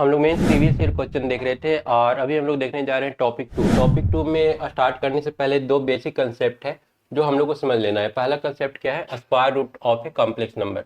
हम लोग main previous year question देख रहे थे और अभी हम लोग देखने जा रहे हैं टॉपिक 2 में स्टार्ट करने से पहले दो बेसिक कंसेप्ट है जो हम लोग को समझ लेना है। पहला कंसेप्ट क्या है? Square root of a complex number.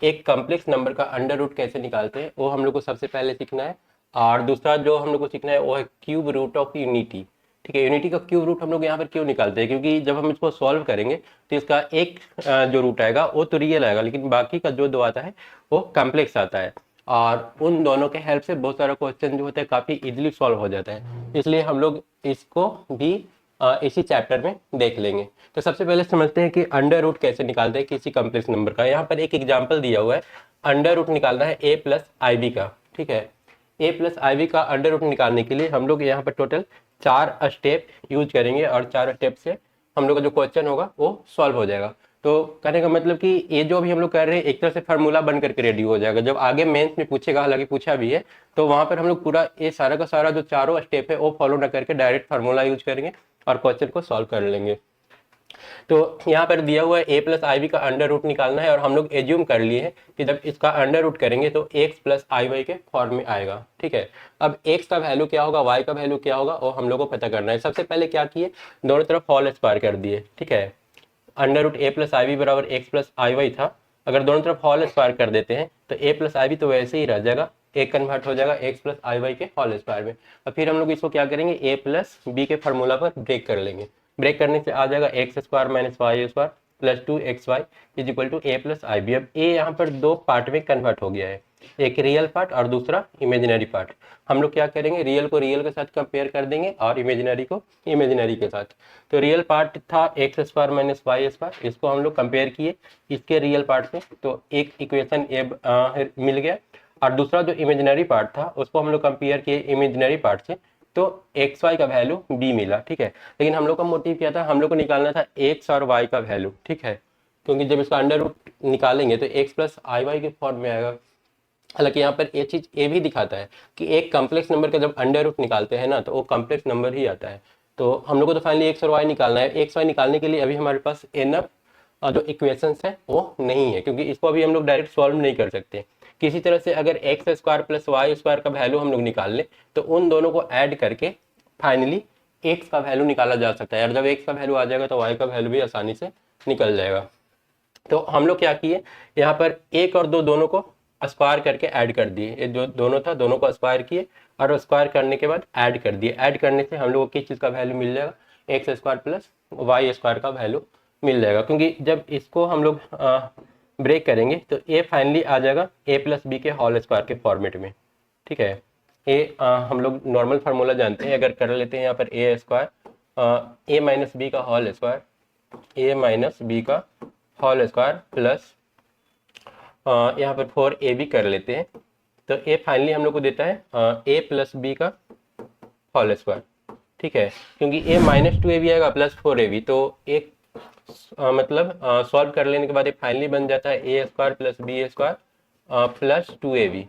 एक कॉम्प्लेक्स नंबर का अंडर रूट कैसे निकालते हैं वो हम लोग को सबसे पहले सीखना है। और दूसरा जो हम लोग को सीखना है वो है क्यूब रूट ऑफ यूनिटी। ठीक है, यूनिटी का क्यूब रूट हम लोग यहाँ पर क्यों निकालते हैं? क्योंकि जब हम इसको सॉल्व करेंगे तो इसका एक जो रूट आएगा वो तो रियल आएगा, लेकिन बाकी का जो दो आता है वो कॉम्प्लेक्स आता है। और उन दोनों के हेल्प से बहुत सारा क्वेश्चन जो होता है काफ़ी इजीली सॉल्व हो जाता है, इसलिए हम लोग इसको भी इसी चैप्टर में देख लेंगे। तो सबसे पहले समझते हैं कि अंडर रूट कैसे निकालते हैं किसी कॉम्प्लेक्स नंबर का। यहाँ पर एक एग्जांपल दिया हुआ है, अंडर रूट निकालना है ए प्लस आई बी का। ठीक है, ए प्लस आई बी का अंडर रूट निकालने के लिए हम लोग यहाँ पर टोटल 4 स्टेप यूज करेंगे और 4 स्टेप से हम लोग का जो क्वेश्चन होगा वो सॉल्व हो जाएगा। तो कहने का मतलब कि ये जो भी हम लोग कर रहे हैं एक तरह से फार्मूला बन करके रेडी हो जाएगा। जब आगे मेंस में पूछेगा, हालांकि पूछा भी है, तो वहां पर हम लोग पूरा ये सारा का सारा जो चारों स्टेप है वो फॉलो ना करके डायरेक्ट फार्मूला यूज करेंगे और क्वेश्चन को सॉल्व कर लेंगे। तो यहाँ पर दिया हुआ है ए प्लस आई बी का अंडर रूट निकालना है और हम लोग एज्यूम कर लिए हैं कि जब इसका अंडर रूट करेंगे तो एक्स प्लस आई वाई के फॉर्म में आएगा। ठीक है, अब एक्स का वैल्यू क्या होगा, वाई का वैल्यू क्या होगा वो हम लोग को पता करना है। सबसे पहले क्या किए, दोनों तरफ होल स्क्वायर कर दिए। ठीक है, under root a plus i B बराबर एक्स प्लस आई वाई था, अगर दोनों तरफ होल स्क्वायर कर देते हैं तो ए प्लस आई बी तो वैसे ही रह जाएगा, एक कन्वर्ट हो जाएगा एक्स प्लस आई वाई के होल स्क्वायर में। और फिर हम लोग इसको क्या करेंगे, ए प्लस बी के फार्मूला पर ब्रेक कर लेंगे। ब्रेक करने से आ जाएगा x square minus y square plus 2xy is equal to a plus i b. अब ए यहाँ पर दो पार्ट में कन्वर्ट हो गया है, एक रियल पार्ट और दूसरा इमेजिनरी पार्ट। हम लोग क्या करेंगे, रियल को रियल के साथ कंपेयर कर देंगे और इमेजिनरी को इमेजिनरी के साथ। तो रियल पार्ट था x square minus y square, इसको हम लोग कंपेयर किए इसके रियल पार्ट से, तो एक इक्वेशन ए मिल गया। और दूसरा जो इमेजिनरी पार्ट था उसको हम लोग कंपेयर किए इमेजिनरी पार्ट से, तो एक्स वाई का वैल्यू बी मिला। ठीक है, लेकिन हम लोग का मोटिव क्या था, हम लोग को निकालना था एक्स और वाई का वैल्यू। ठीक है, क्योंकि जब इसका अंडर रूट निकालेंगे तो एक्स प्लस आई वाई के फॉर्म में आएगा। हालांकि यहाँ पर ये चीज ये भी दिखाता है कि एक कॉम्प्लेक्स नंबर का जब अंडर रूट निकालते हैं ना तो वो कॉम्प्लेक्स नंबर ही आता है। तो हम लोग को तो फाइनली एक्स और वाई निकालना है। एक्स वाई निकालने के लिए अभी हमारे पास एनफ जो इक्वेशंस है वो नहीं है, क्योंकि इसको अभी हम लोग डायरेक्ट सॉल्व नहीं कर सकते। किसी तरह से अगर x square plus y square का वैल्यू हम लोग निकाल लें तो उन दोनों को ऐड करके फाइनली एक्स का वैल्यू निकाला जा सकता है, और जब एक्स का वैल्यू आ जाएगा तो वाई का वैल्यू भी आसानी से निकल जाएगा। तो हम लोग क्या किए, यहाँ पर एक और दो दोनों को स्क्वायर करके ऐड कर दिए। ये जो दोनों था दोनों को स्क्वायर किए और स्क्वायर करने के बाद ऐड कर दिए। ऐड करने से हम लोग को किस चीज़ का वैल्यू मिल जाएगा, x square plus y square का वैल्यू मिल जाएगा। क्योंकि जब इसको हम लोग ब्रेक करेंगे तो ए फाइनली आ जाएगा ए प्लस बी के होल स्क्वायर के फॉर्मेट में। ठीक है, हम लोग नॉर्मल फार्मूला जानते हैं, अगर कर लेते हैं यहाँ पर ए स्क्वायर ए माइनस बी का होल स्क्वायर, ए माइनस बी का होल स्क्वायर प्लस यहाँ पर 4ab कर लेते हैं, तो ए फाइनली हम लोग को देता है ए प्लस बी का होल स्क्वायर। ठीक है, क्योंकि ए माइनस 2ab आएगा प्लस 4ab, तो एक मतलब सॉल्व कर लेने के बाद एक फाइनली बन जाता है a square plus b square plus 2ab।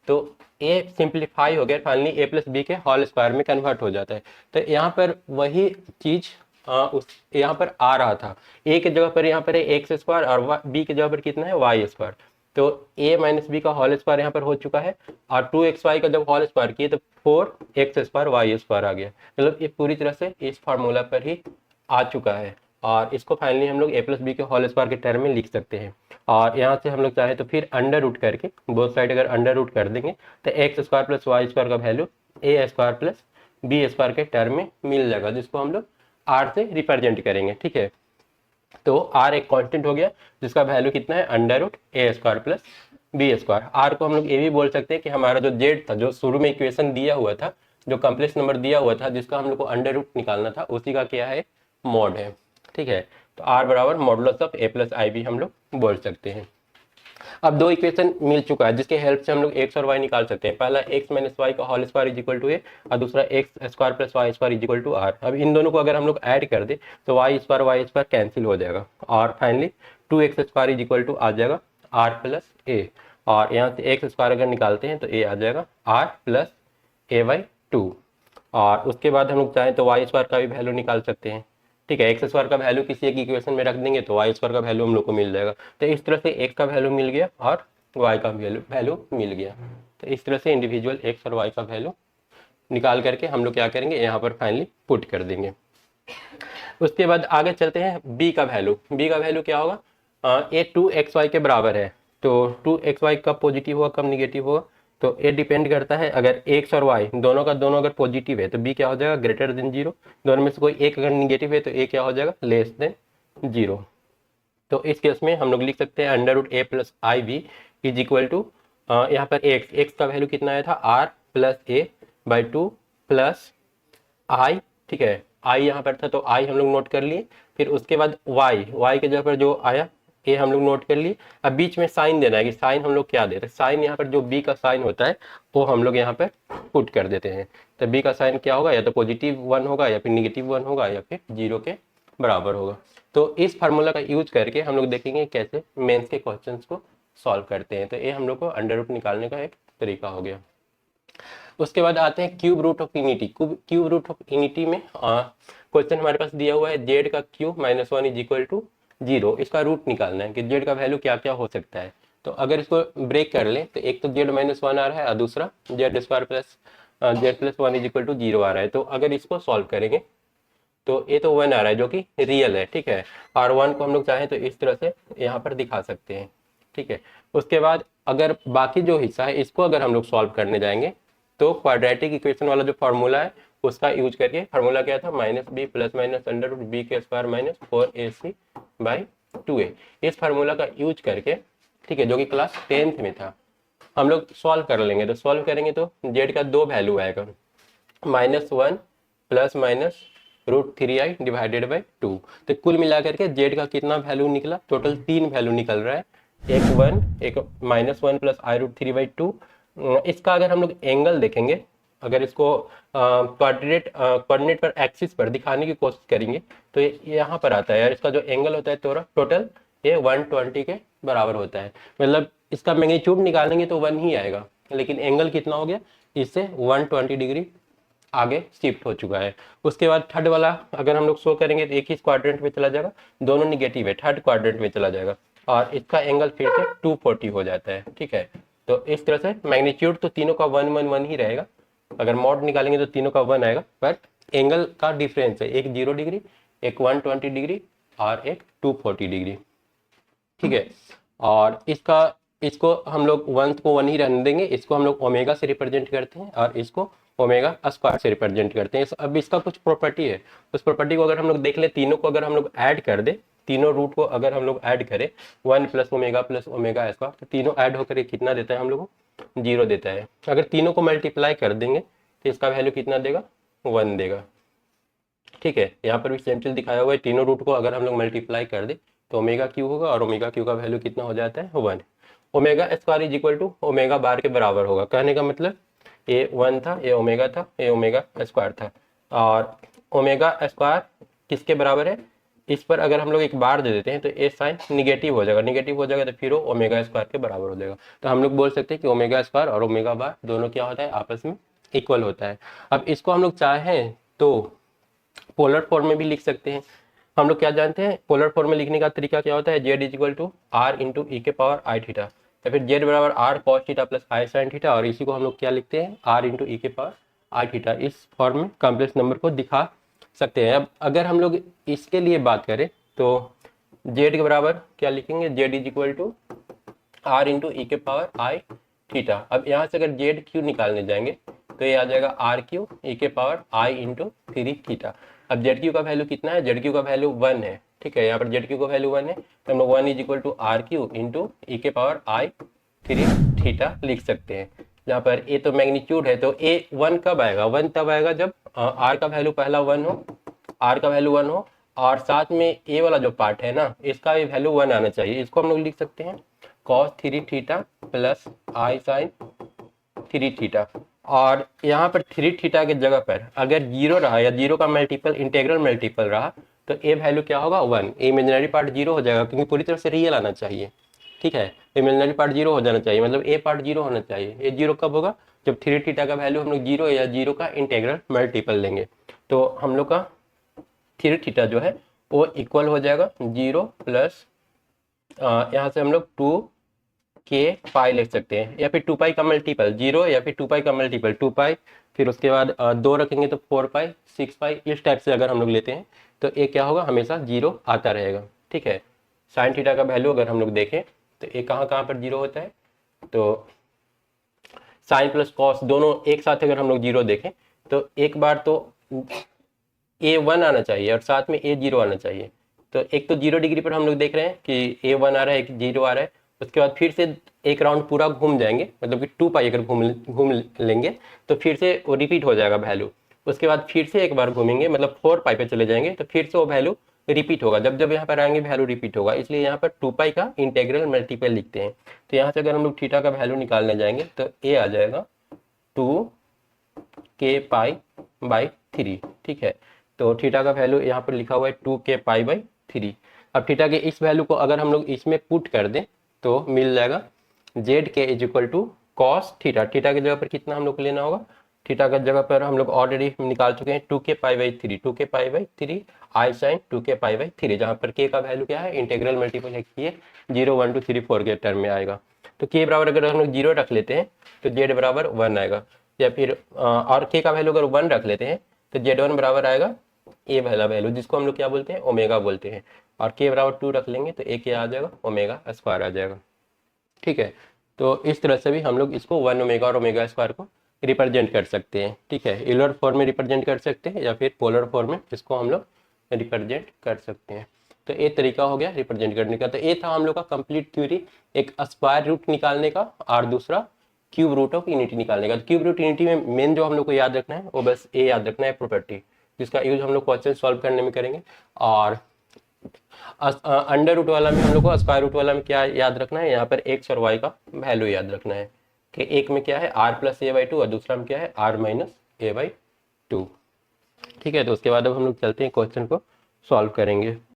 तो ए सिंप्लीफाई हो गया, फाइनली ए प्लस बी के होल स्क्वायर में कन्वर्ट हो जाता है। तो यहाँ पर वही चीज उस यहाँ पर आ रहा था, ए की जगह पर यहाँ पर है एक्स स्क्वायर और बी की जगह पर कितना है वाई स्क्वायर। तो ए माइनस बी का होल स्क्वायर यहाँ पर हो चुका है और 2xy का जब होल स्क्वायर किए तो 4x स्क्वायर वाई स्क्वायर आ गया। मतलब ये पूरी तरह से इस फार्मूला पर ही आ चुका है और इसको फाइनली हम लोग ए प्लस बी के होल स्क्वायर के टर्म में लिख सकते हैं। और यहाँ से हम लोग चाहे तो फिर अंडर रूट करके बोथ साइड अगर अंडर रूट कर देंगे तो x square plus y square का value a square plus b square के टर्म में मिल जाएगा, जिसको हम लोग आर से रिप्रेजेंट करेंगे। ठीक है, तो आर एक कांस्टेंट हो गया जिसका वैल्यू कितना है, under root a square plus b square. R को हम लोग ये भी बोल सकते हैं कि हमारा जो जेड था, जो शुरू में इक्वेशन दिया हुआ था, जो कॉम्प्लेक्स नंबर दिया हुआ था जिसका हम लोग को अंडर रूट निकालना था, उसी का क्या है, मॉड है। ठीक है, तो आर बराबर modulus of a plus i b हम लोग बोल सकते हैं। अब दो इक्वेशन मिल चुका है जिसके हेल्प से हम लोग एक्स और वाई निकाल सकते हैं। पहला एक्स माइनस वाई का whole square is equal to a और दूसरा x square plus y square is equal to r. अब इन दोनों को अगर हम लोग ऐड कर दे तो वाई स्क्वायर कैंसिल हो जाएगा और finally 2x square is equal to आ जाएगा आर प्लस ए, और यहाँ से एक्स स्क्वायर अगर निकालते हैं तो ए आ जाएगा आर प्लस ए बाई 2। और उसके बाद हम लोग चाहें तो वाई स्क्वायर का भी वैल्यू निकाल सकते हैं। ठीक है, एक्स स्क्वायर का वैल्यू किसी एक इक्वेशन में रख देंगे तो वाई स्क्वायर का वैल्यू हम लोग को मिल जाएगा। तो इस तरह से एक्स का वैल्यू मिल गया और वाई का वैल्यू मिल गया। तो इस तरह से इंडिविजुअल एक्स और वाई का वैल्यू निकाल करके हम लोग क्या करेंगे, यहाँ पर फाइनली पुट कर देंगे। उसके बाद आगे चलते हैं, बी का वैल्यू क्या होगा, ए 2xy के बराबर है। तो 2xy कब पॉजिटिव होगा कब निगेटिव होगा, तो ये डिपेंड करता है, अगर x और y दोनों का दोनों अगर पॉजिटिव है तो b क्या हो जाएगा, ग्रेटर देन 0। दोनों में से कोई एक अगर निगेटिव है तो a क्या हो जाएगा, लेस देन 0। तो इस केस में हम लोग लिख सकते हैं under root a plus i b is equal to, यहाँ पर x का वैल्यू कितना आया था, r plus a by 2 plus i, ठीक है, आई यहाँ पर था तो आई हम लोग नोट कर लिए। फिर उसके बाद y के जगह पर जो आया ये हम लोग नोट कर लिए। अब बीच में साइन देना है कि साइन हम लोग क्या देते हैं, साइन यहाँ पर जो b का साइन होता है वो हम लोग यहाँ पर पुट कर देते हैं। तो b का साइन क्या होगा, या तो +1 होगा या फिर -1 होगा या फिर 0 के बराबर होगा। तो इस फार्मूला का यूज करके हम लोग देखेंगे कैसे मेंस के क्वेश्चंस को सॉल्व करते हैं। तो ये हम लोग को अंडर रूट निकालने का एक तरीका हो गया। उसके बाद आते हैं cube root of unity. Cube root of unity में क्वेश्चन हमारे पास दिया हुआ है जेड का क्यूब -1 इज इक्वल टू 0। इसका रूट निकालना है कि जेड का वैल्यू क्या क्या हो सकता है। तो अगर इसको ब्रेक कर ले तो एक तो जेड -1 आ रहा है और दूसरा z square plus z plus 1 is equal to 0 आ रहा है। तो अगर इसको सॉल्व करेंगे तो ये तो 1 आ रहा है जो कि रियल है, ठीक है, और 1 को हम लोग चाहें तो इस तरह से यहाँ पर दिखा सकते हैं, ठीक है। उसके बाद अगर बाकी जो हिस्सा है इसको अगर हम लोग सॉल्व करने जाएंगे तो क्वाड्रेटिक इक्वेशन वाला जो फार्मूला है उसका यूज करके, फार्मूला क्या था, -b plus minus under root b के square minus 4ac by 2a। इस फार्मूला का यूज करके, ठीक है, जो कि क्लास 10th में था, हम लोग सॉल्व कर लेंगे। तो सॉल्व करेंगे तो जेड का 2 वैल्यू आएगा, -1 plus minus √3i divided by 2। तो कुल मिलाकर के जेड का कितना वैल्यू निकला, टोटल 3 वैल्यू निकल रहा है, एक -1 प्लस i√3/2। इसका अगर हम लोग एंगल देखेंगे, अगर इसको कोऑर्डिनेट पर एक्सिस पर दिखाने की कोशिश करेंगे तो ये यहाँ पर आता है यार, इसका जो एंगल होता है तो टोटल ये 120 के बराबर होता है। मतलब इसका मैग्नीट्यूड निकालेंगे तो 1 ही आएगा, लेकिन एंगल कितना हो गया, इससे 120 डिग्री आगे शिफ्ट हो चुका है। उसके बाद थर्ड वाला अगर हम लोग शो करेंगे तो एक ही क्वाड्रेंट में चला जाएगा, दोनों निगेटिव है, थर्ड क्वाड्रेंट में चला जाएगा और इसका एंगल फिर से 240 हो जाता है, ठीक है। तो इस तरह से मैग्नीट्यूड तो तीनों का 1 1 1 ही रहेगा, अगर मॉड निकालेंगे तो तीनों का 1 आएगा, बट एंगल का डिफरेंस है, एक 0 डिग्री, एक 120 डिग्री और एक 240 डिग्री, ठीक है। और इसको हम लोग 1 को 1 ही रहने देंगे, इसको हम लोग ओमेगा से रिप्रेजेंट करते हैं और इसको ओमेगा स्क्वायर से रिप्रेजेंट करते हैं। अब इसका कुछ प्रॉपर्टी है, उस प्रॉपर्टी को अगर हम लोग देख ले, तीनों को अगर हम लोग ऐड कर दे, तीनों रूट को अगर हम लोग ऐड करें 1 प्लस ओमेगा स्क्वायर, तो तीनों ऐड होकर कितना देता है हम लोग को, 0 देता है। अगर तीनों को मल्टीप्लाई कर देंगे तो इसका वैल्यू कितना देगा, 1 देगा, ठीक है। यहाँ पर भी सेम चीज दिखाया हुआ है, तीनों रूट को अगर हम लोग मल्टीप्लाई कर दे तो ओमेगा क्यू होगा और ओमेगा क्यू का वैल्यू कितना हो जाता है, 1। Omega square is equal to omega bar के बराबर होगा, कहने का मतलब ये 1 था, ये ओमेगा था, ये ओमेगा स्क्वायर था, और ओमेगा स्क्वायर किसके बराबर है, इस पर अगर हम लोग एक बार दे देते हैं तो ये साइन निगेटिव हो जाएगा, तो फिर वो ओमेगा स्क्वायर के बराबर हो जाएगा। तो हम लोग बोल सकते हैं कि ओमेगा स्क्वायर और ओमेगा बार दोनों क्या होता है, आपस में इक्वल होता है। अब इसको हम लोग चाहें तो पोलर फॉर्म में भी लिख सकते हैं। हम लोग क्या जानते हैं, पोलर फॉर्म में लिखने का तरीका क्या होता है, z is equal to r into e के पावर आई थीटा, या फिर जेड बराबर r cos theta plus i sine theta, और इसी को हम लोग क्या लिखते हैं, आर इंटू ई के पावर आई थीटा। इस फॉर्म में कॉम्प्लेक्स नंबर को दिखा सकते हैं। अब अगर हम लोग इसके लिए बात करें तो जेड के बराबर क्या लिखेंगे, z is equal to r into e के पावर आई थीटा। अब यहाँ से अगर जेड क्यू निकालने जाएंगे तो ये आ जाएगा आर क्यू ई के पावर आई इंटू 3 थीटा। अब जेड क्यू का वैल्यू कितना है, जेड क्यू का वैल्यू 1 है, ठीक है, यहाँ पर जेड क्यू का वैल्यू 1 है, तो हम लोग 1 is equal to r q into e के पावर आई 3 थीटा लिख सकते हैं। यहाँ पर ए तो मैग्नीट्यूड है, तो ए 1 कब आएगा, 1 तब आएगा जब आर का वैल्यू पहला 1 हो, आर का वैल्यू 1 हो, और साथ में ए वाला जो पार्ट है ना, इसका भी वैल्यू 1 आना चाहिए। इसको हम लोग लिख सकते हैं cos 3 theta plus i sign 3 theta, और यहाँ पर 3 थीटा के जगह पर अगर 0 रहा या 0 का मल्टीपल इंटेग्रल मल्टीपल रहा तो ए वैल्यू क्या होगा, 1। इमेजिनरी पार्ट 0 हो जाएगा क्योंकि पूरी तरह से रियल आना चाहिए, ठीक है, इमेजिनरी पार्ट 0 हो जाना चाहिए, मतलब ए पार्ट 0 होना चाहिए। ए 0 कब होगा, जब 3 थीटा का वैल्यू हम लोग 0 या 0 का इंटेग्रल मल्टीपल लेंगे, तो हम लोग का 3 थीटा जो है वो इक्वल हो जाएगा 0 प्लस यहाँ से हम लोग 2 के पाई लिख सकते हैं, या फिर 2 पाई का मल्टीपल 0 या फिर 2 पाई का मल्टीपल 2 पाई, फिर उसके बाद 2 रखेंगे तो 4 पाई 6 पाई, इस टाइप से अगर हम लोग लेते हैं तो ये क्या होगा, हमेशा 0 आता रहेगा। ठीक है, साइन थीटा का वैल्यू अगर हम लोग देखें तो ये कहाँ कहाँ पर 0 होता है, तो साइन प्लस कॉस दोनों एक साथ अगर हम लोग 0 देखें तो एक बार तो A1 आना चाहिए और साथ में A0 आना चाहिए। तो एक तो 0 डिग्री पर हम लोग देख रहे हैं कि A1 आ रहा है, एक 0 आ रहा है, उसके बाद फिर से एक राउंड पूरा घूम जाएंगे, मतलब कि 2 पाई अगर घूम लेंगे तो फिर से वो रिपीट हो जाएगा वैल्यू। उसके बाद फिर से एक बार घूमेंगे, मतलब 4 पाई पे चले जाएंगे तो फिर से वो वैल्यू रिपीट होगा, जब जब यहाँ पर आएंगे वैल्यू रिपीट होगा, इसलिए यहाँ पर 2 पाई का इंटेग्रल मल्टीपल लिखते हैं। तो यहाँ से अगर हम लोग थीटा का वैल्यू निकालने जाएंगे तो ए आ जाएगा 2k पाई/3। ठीक है, तो थीटा का वैल्यू यहाँ पर लिखा हुआ है 2k पाई/3। अब थीटा के इस वैल्यू को अगर हम लोग इसमें पुट कर दें तो मिल जाएगा ZK = कॉस थीटा। थीटा की जगह पर कितना हम लोग को लेना होगा, थीटा की जगह पर हम लोग ऑलरेडी निकाल चुके हैं 2k पाई/3, 2k पाई/3 आई साइन 2k पाई/3, जहाँ पर k का वैल्यू क्या है, इंटीग्रल मल्टीपल है कि 0 1 2 3 4 के टर्म में आएगा। तो k बराबर अगर हम लोग 0 रख लेते हैं तो z बराबर 1 आएगा, या फिर और k का वैल्यू अगर 1 रख लेते हैं तो z1 बराबर आएगा ए वाला वैल्यू, जिसको हम लोग क्या बोलते हैं, ओमेगा बोलते हैं, और k बराबर 2 रख लेंगे तो a क्या आ जाएगा, ओमेगा स्क्वायर आ जाएगा। ठीक है, तो इस तरह से भी हम लोग इसको 1 ओमेगा और ओमेगा स्क्वायर को रिप्रेजेंट कर सकते हैं। ठीक है, यूलर फॉर्म में रिप्रेजेंट कर सकते हैं या फिर पोलर फॉर्म में इसको हम लोग रिप्रेजेंट कर सकते हैं। तो एक तरीका हो गया रिप्रेजेंट करने का। तो ये था हम लोग का कंप्लीट थ्योरी, एक स्क्वायर रूट निकालने का और दूसरा क्यूब रूट ऑफ यूनिटी निकालने का। तो क्यूब रूट यूनिटी में मेन जो हम लोग को याद रखना है वो बस ये याद रखना है, प्रॉपर्टी, जिसका यूज हम लोग क्वेश्चन सॉल्व करने में करेंगे। और अंडर रूट वाला में हम लोग को, स्क्वायर रूट वाला में क्या याद रखना है, यहाँ पर एक्स और वाई का वैल्यू याद रखना है कि एक में क्या है r+a/2 और दूसरा में क्या है r-a/2। ठीक है, तो उसके बाद अब हम लोग चलते हैं क्वेश्चन को सॉल्व करेंगे।